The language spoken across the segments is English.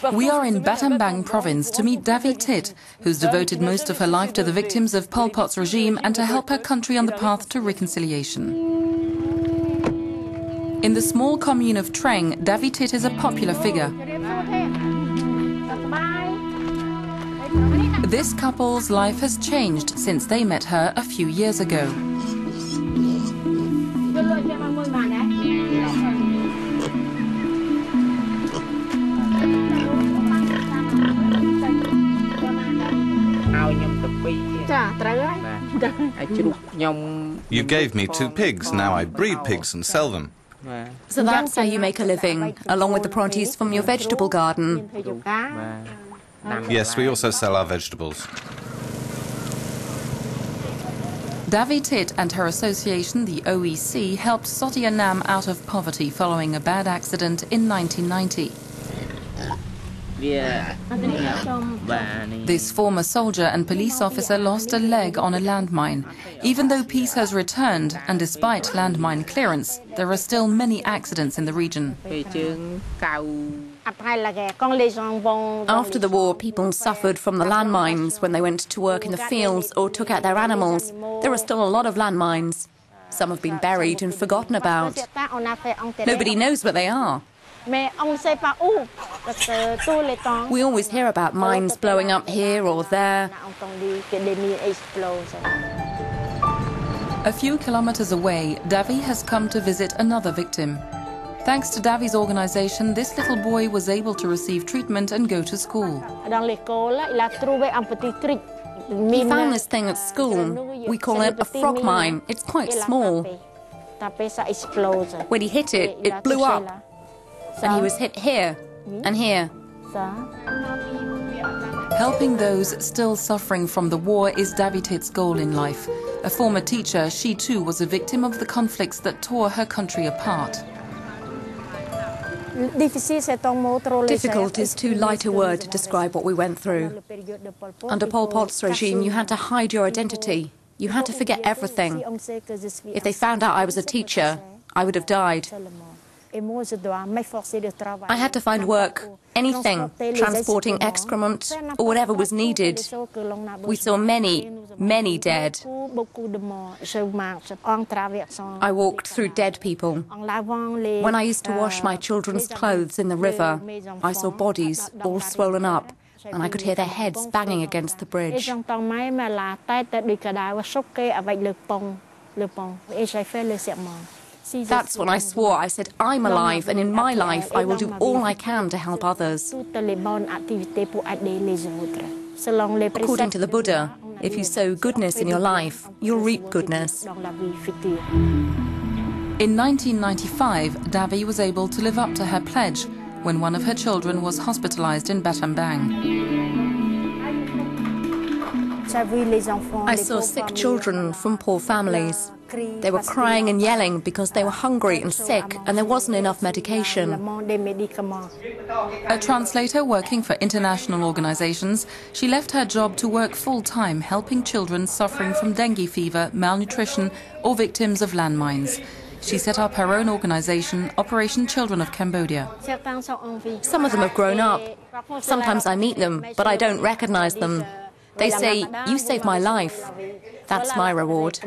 We are in Battambang province to meet Davy Tith, who's devoted most of her life to the victims of Pol Pot's regime and to help her country on the path to reconciliation. In the small commune of Treng, Davy Tith is a popular figure. This couple's life has changed since they met her a few years ago. You gave me 2 pigs, now I breed pigs and sell them. So that's how you make a living, along with the produce from your vegetable garden? Yes, we also sell our vegetables. Davy Tith and her association, the OEC, helped Sothea Nam out of poverty following a bad accident in 1990. This former soldier and police officer lost a leg on a landmine. Even though peace has returned, and despite landmine clearance, there are still many accidents in the region. After the war, people suffered from the landmines when they went to work in the fields or took out their animals. There are still a lot of landmines. Some have been buried and forgotten about. Nobody knows where they are. We always hear about mines blowing up here or there. A few kilometers away, Davy has come to visit another victim. Thanks to Davy's organization, this little boy was able to receive treatment and go to school. He found this thing at school. We call it a frog mine. It's quite small. When he hit it, it blew up. And he was hit here and here. Helping those still suffering from the war is Davy Tith's goal in life. A former teacher, she too was a victim of the conflicts that tore her country apart. Difficult is too light a word to describe what we went through. Under Pol Pot's regime, you had to hide your identity. You had to forget everything. If they found out I was a teacher, I would have died. I had to find work, anything, transporting excrement or whatever was needed. We saw many, many dead. I walked through dead people. When I used to wash my children's clothes in the river, I saw bodies all swollen up, and I could hear their heads banging against the bridge. That's when I swore. I said, I'm alive, and in my life I will do all I can to help others. According to the Buddha, if you sow goodness in your life, you'll reap goodness. In 1995, Davy was able to live up to her pledge when one of her children was hospitalized in Battambang. I saw sick children from poor families. They were crying and yelling because they were hungry and sick and there wasn't enough medication. A translator working for international organizations, she left her job to work full-time helping children suffering from dengue fever, malnutrition or victims of landmines. She set up her own organization, Operation Children of Cambodia. Some of them have grown up. Sometimes I meet them, but I don't recognize them. They say, "You saved my life." That's my reward.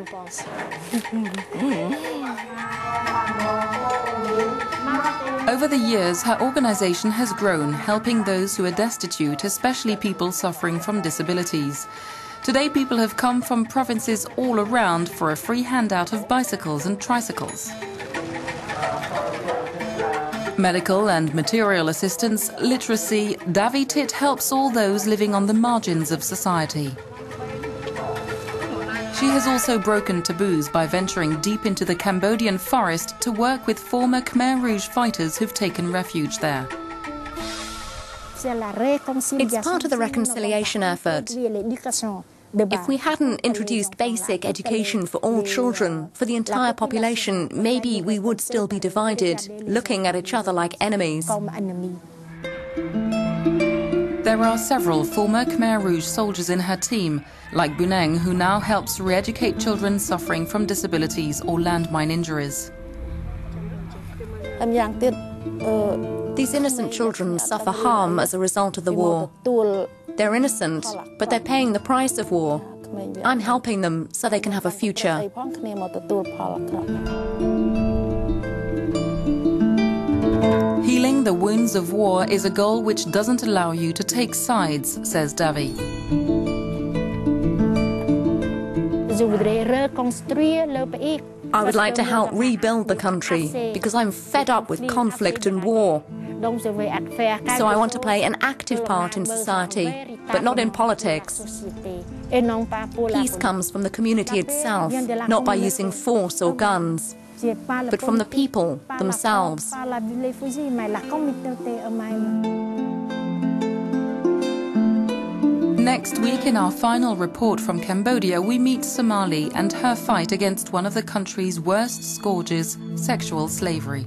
Over the years, her organization has grown, helping those who are destitute, especially people suffering from disabilities. Today, people have come from provinces all around for a free handout of bicycles and tricycles. Medical and material assistance, literacy, Davy Tith helps all those living on the margins of society. She has also broken taboos by venturing deep into the Cambodian forest to work with former Khmer Rouge fighters who've taken refuge there. It's part of the reconciliation effort. If we hadn't introduced basic education for all children, for the entire population, maybe we would still be divided, looking at each other like enemies. There are several former Khmer Rouge soldiers in her team, like Buneng, who now helps re-educate children suffering from disabilities or landmine injuries. These innocent children suffer harm as a result of the war. They're innocent, but they're paying the price of war. I'm helping them so they can have a future. Healing the wounds of war is a goal which doesn't allow you to take sides, says Davy. I would like to help rebuild the country because I'm fed up with conflict and war. So I want to play an active part in society, but not in politics. Peace comes from the community itself, not by using force or guns, but from the people themselves. Next week, in our final report from Cambodia, we meet Somali and her fight against one of the country's worst scourges, sexual slavery.